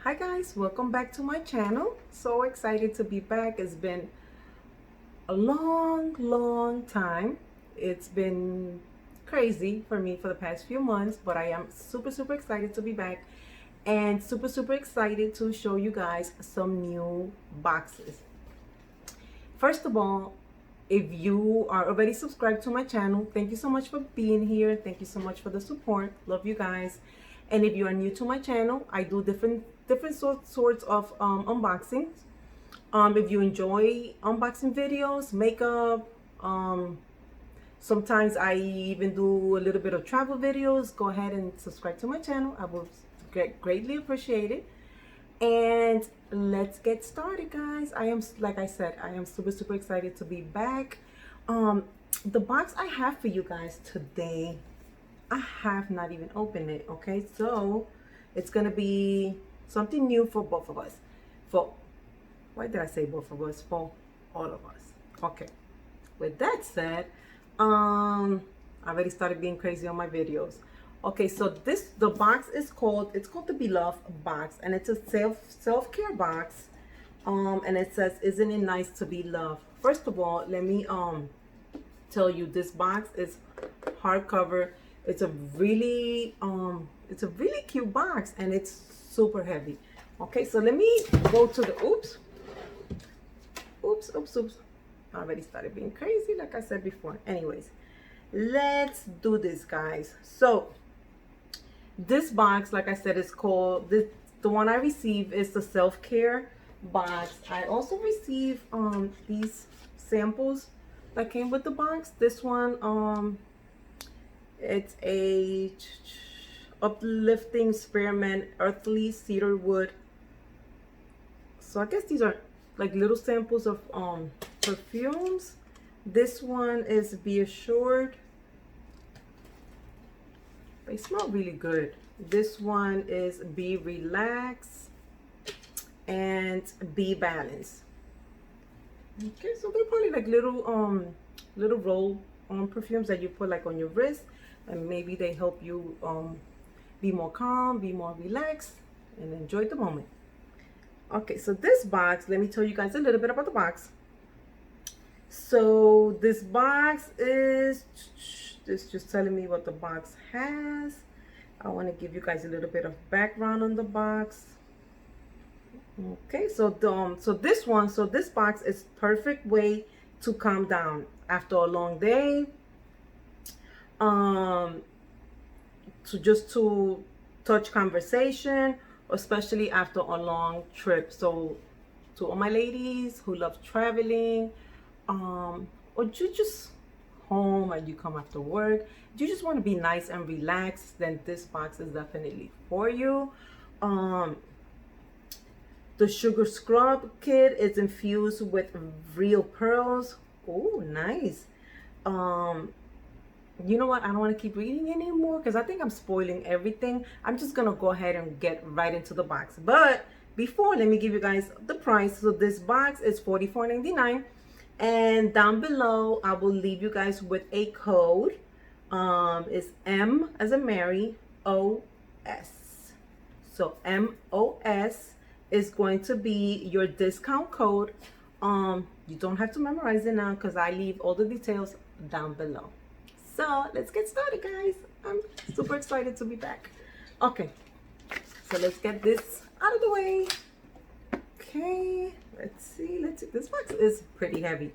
Hi guys, welcome back to my channel. So excited to be back. It's been a long time. It's been crazy for me for the past few months, but I am super excited to be back and super excited to show you guys some new boxes. First of all, if you are already subscribed to my channel, thank you so much for being here. Thank you so much for the support. Love you guys. And if you are new to my channel, I do different sorts of unboxings. If you enjoy unboxing videos, makeup, sometimes I even do a little bit of travel videos, go ahead and subscribe to my channel. I will greatly appreciate it. And let's get started, guys. I am, like I said, I am super excited to be back. The box I have for you guys today, I have not even opened it. Okay, so it's gonna be something new for both of us. Why did I say both of us? For all of us. Okay, with that said, I already started being crazy on my videos. Okay, so the box is called, it's called the BeLoved box, and it's a self-care box. And it says, isn't it nice to be loved? First of all, let me tell you, this box is hardcover. It's a really cute box, and it's super heavy. Okay, so let me go to the oops. I already started being crazy, like I said before. Anyways, let's do this, guys. So this box, like I said, is called the one I received is the self-care box. I also received these samples that came with the box. This one, it's a uplifting spearmint earthly cedar wood. So I guess these are like little samples of perfumes. This one is Be Assured. They smell really good. This one is Be Relaxed and Be Balanced. Okay, so they're probably like little roll on perfumes that you put like on your wrist, and maybe they help you be more calm, be more relaxed, and enjoy the moment. Okay, so this box, let me tell you guys a little bit about the box. So this box is just telling me what the box has. I want to give you guys a little bit of background on the box. Okay, so this box is perfect way to calm down after a long day. To touch conversation, especially after a long trip. So to all my ladies who love traveling, or you just home and you come after work, you just want to be nice and relaxed, then this box is definitely for you. The sugar scrub kit is infused with real pearls. Oh, nice. You know what, I don't want to keep reading anymore because I think I'm spoiling everything. I'm just gonna go ahead and get right into the box. But before, let me give you guys the price. So this box is $44.99, and down below I will leave you guys with a code. It's M as in Mary, OS. So MOS is going to be your discount code. You don't have to memorize it now because I leave all the details down below. So let's get started, guys. I'm super excited to be back. Okay, so let's get this out of the way. Okay, let's see. This box is pretty heavy.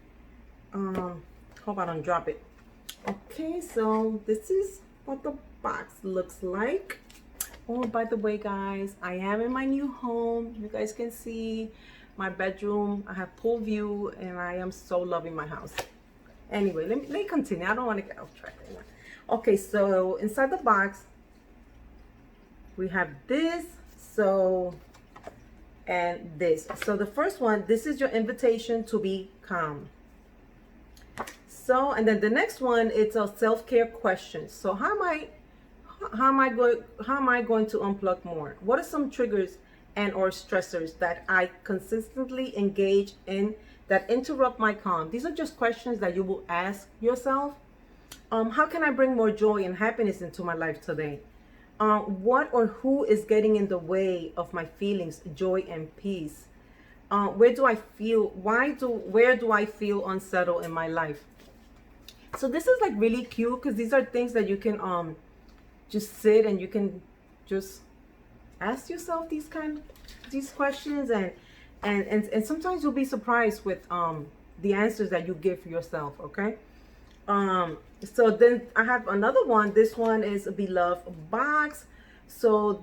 Hope I don't drop it. Okay, so this is what the box looks like. Oh, by the way, guys, I am in my new home. You guys can see my bedroom. I have pool view, and I am so loving my house. Anyway, let me continue. I don't want to get off track anymore. Okay, so inside the box we have this, and this. So the first one, this is your invitation to be calm. So, and then the next one, it's a self-care question. So how am I going to unplug more? What are some triggers and or stressors that I consistently engage in that interrupt my calm? These are just questions that you will ask yourself. How can I bring more joy and happiness into my life today? What or who is getting in the way of my feelings, joy, and peace? Where do I feel? Where do I feel unsettled in my life? So this is like really cute because these are things that you can just sit and you can just ask yourself these questions, and sometimes you'll be surprised with the answers that you give yourself. Okay. So then I have another one. This one is a BeLoved box. So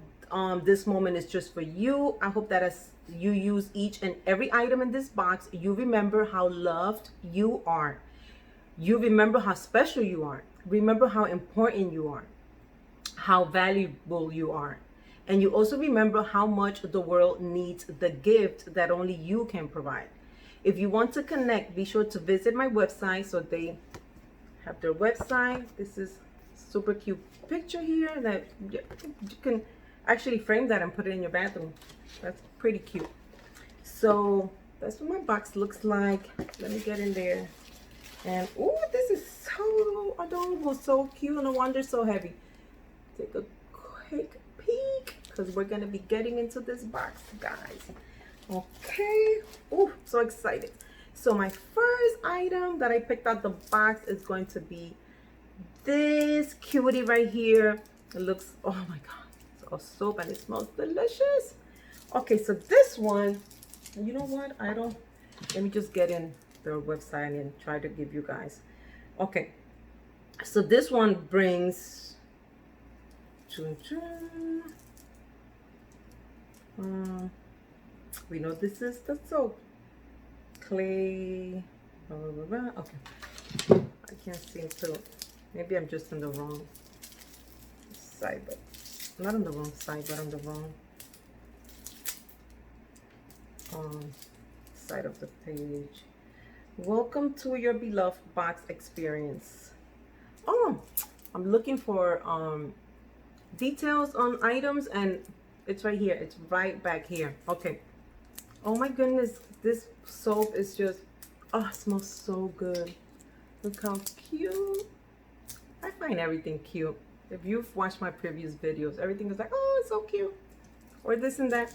this moment is just for you. I hope that as you use each and every item in this box, you remember how loved you are. You remember how special you are. Remember how important you are, how valuable you are. And you also remember how much the world needs the gift that only you can provide. If you want to connect, be sure to visit my website. So they have their website. This is super cute picture here that you can actually frame that and put it in your bathroom. That's pretty cute. So that's what my box looks like. Let me get in there. And oh, this is so adorable, so cute, no wonder so heavy. Take a quick peek because we're gonna be getting into this box, guys. Okay. Oh, so excited. So my first item that I picked out the box is going to be this cutie right here. It looks, oh my god, so soap, and it smells delicious. Okay, so this one, you know what? Let me just get in their website and try to give you guys. Okay, so this one brings we know this is the soap, clay, blah, blah, blah, blah. Okay, I can't seem to, maybe I'm just on the wrong side, but not on the wrong side, but on the wrong side of the page. Welcome to your BeLoved box experience. Oh, I'm looking for details on items, and it's right here. It's right back here. Okay. Oh my goodness, this soap is just, oh, it smells so good. Look how cute. I find everything cute. If you've watched my previous videos, everything is like, oh, it's so cute, or this and that.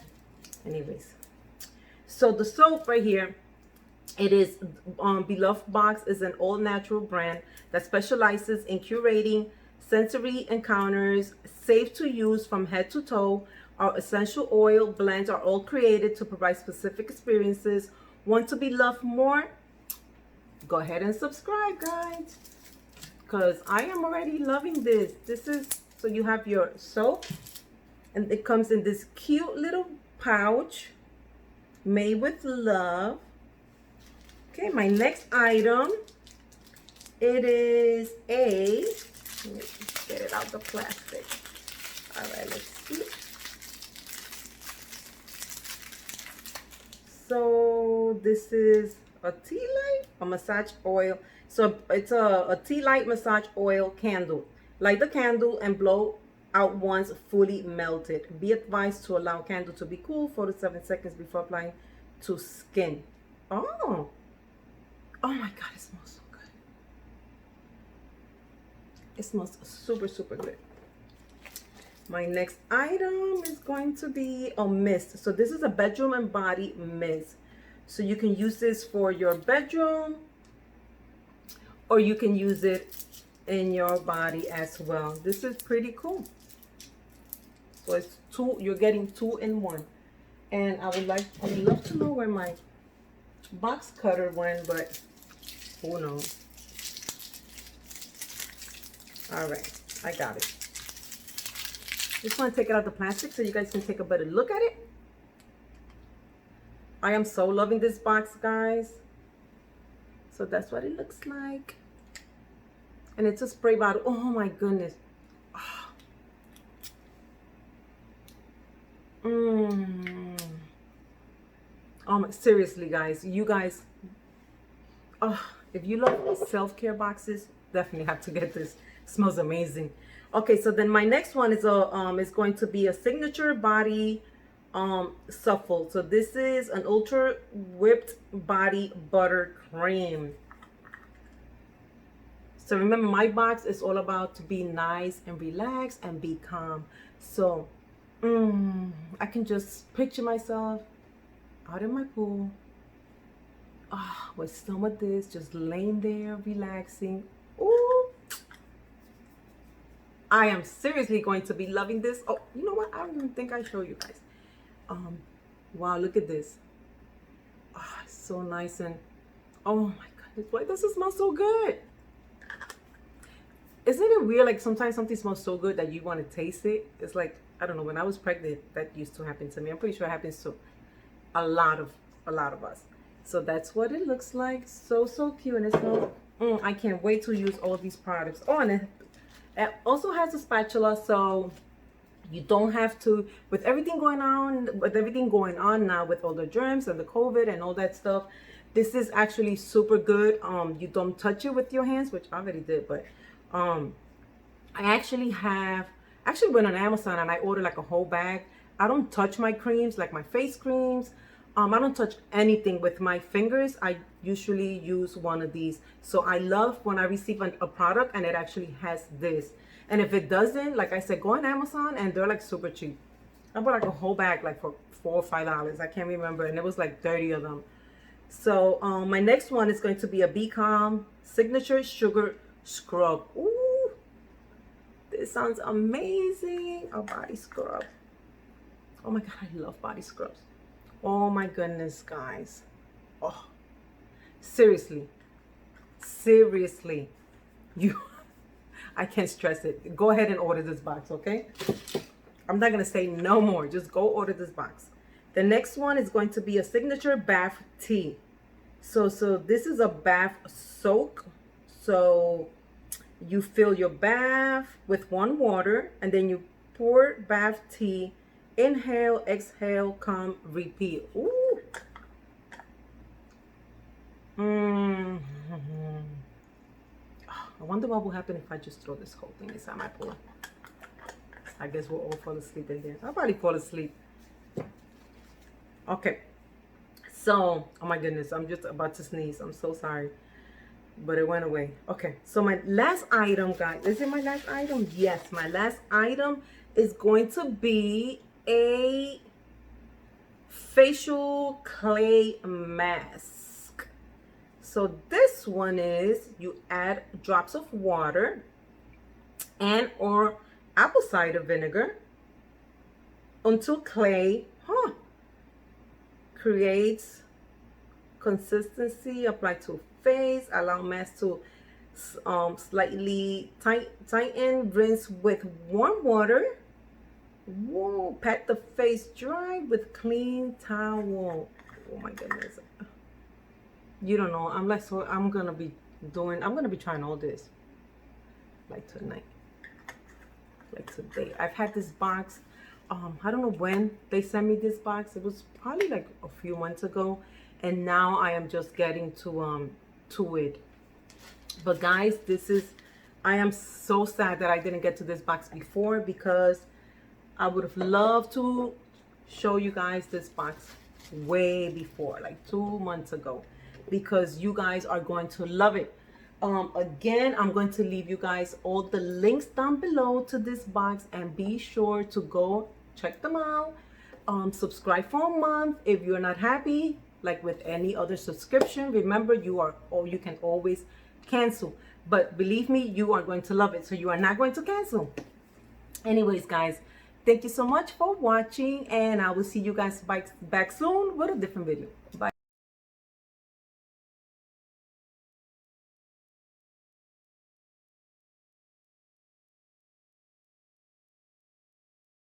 Anyways, so the soap right here, it is BeLoved box is an all-natural brand that specializes in curating sensory encounters, safe to use from head to toe. Our essential oil blends are all created to provide specific experiences. Want to be loved more? Go ahead and subscribe, guys, because I am already loving this. This is, so you have your soap, and it comes in this cute little pouch made with love. Okay, my next item, it is a, let me get it out the plastic. All right, let's see. So this is a tea light, a massage oil. So it's a tea light massage oil candle. Light the candle and blow out once fully melted. Be advised to allow candle to be cool 4 to 7 seconds before applying to skin. Oh. Oh my god, it smells so good. It smells super, super good. My next item is going to be a mist. So this is a bedroom and body mist. So you can use this for your bedroom, or you can use it in your body as well. This is pretty cool. So it's two, you're getting 2 in 1. And I would love to know where my box cutter went, but who knows? All right, I got it. Just want to take it out of the plastic so you guys can take a better look at it. I am so loving this box, guys. So that's what it looks like. And it's a spray bottle. Oh my goodness. Oh my, seriously, guys, you guys, if you love self-care boxes, definitely have to get this. It smells amazing. Okay, so then my next one is is going to be a signature body Suffle. So this is an ultra whipped body butter cream. So remember, my box is all about to be nice and relaxed and be calm. So I can just picture myself out in my pool, with some of this, just laying there, relaxing. Ooh, I am seriously going to be loving this. Oh, you know what? I don't even think I show you guys. Wow, look at this. It's so nice, and oh my goodness, why does it smell so good? Isn't it weird? Like sometimes something smells so good that you want to taste it. It's like, I don't know, when I was pregnant, that used to happen to me. I'm pretty sure it happens to a lot of us. So that's what it looks like. So cute, and it smells. I can't wait to use all these products. Oh, and it also has a spatula, so you don't have to, with everything going on now with all the germs and the COVID and all that stuff. This is actually super good. You don't touch it with your hands, which I already did, but I actually went on Amazon and I ordered like a whole bag. I don't touch my creams, like my face creams. I don't touch anything with my fingers. I usually use one of these. So I love when I receive a product and it actually has this. And if it doesn't, like I said, go on Amazon and they're like super cheap. I bought like a whole bag like for $4 or $5. I can't remember. And it was like 30 of them. So my next one is going to be a BeCalm Signature Sugar Scrub. Ooh, this sounds amazing. A body scrub. Oh my God, I love body scrubs. Oh my goodness, guys. Oh, seriously, I can't stress it. Go ahead and order this box, okay? I'm not gonna say no more. Just go order this box. The next one is going to be a signature bath tea. So this is a bath soak. So you fill your bath with warm water and then you pour bath tea. Inhale, exhale, come, repeat. Ooh. I wonder what will happen if I just throw this whole thing inside my pool. I guess we'll all fall asleep in here. I'll probably fall asleep. Okay. So, oh my goodness, I'm just about to sneeze. I'm so sorry. But it went away. Okay, so my last item, guys. Is it my last item? Yes, my last item is going to be a facial clay mask. So this one is, you add drops of water and or apple cider vinegar until clay creates consistency. Apply to face, allow mask to slightly tighten, rinse with warm water. Whoa, pat the face dry with clean towel. Oh my goodness. You don't know. I'm like, so I'm gonna be trying all this like tonight, like today. I've had this box. I don't know when they sent me this box. It was probably like a few months ago, and now I am just getting to it. But guys, I am so sad that I didn't get to this box before, because I would have loved to show you guys this box way before, like 2 months ago, because you guys are going to love it. Again, I'm going to leave you guys all the links down below to this box, and be sure to go check them out. Subscribe for a month. If you're not happy, like with any other subscription, remember you can always cancel. But believe me, you are going to love it, so you are not going to cancel. Anyways, guys, thank you so much for watching, and I will see you guys back soon with a different video. Bye.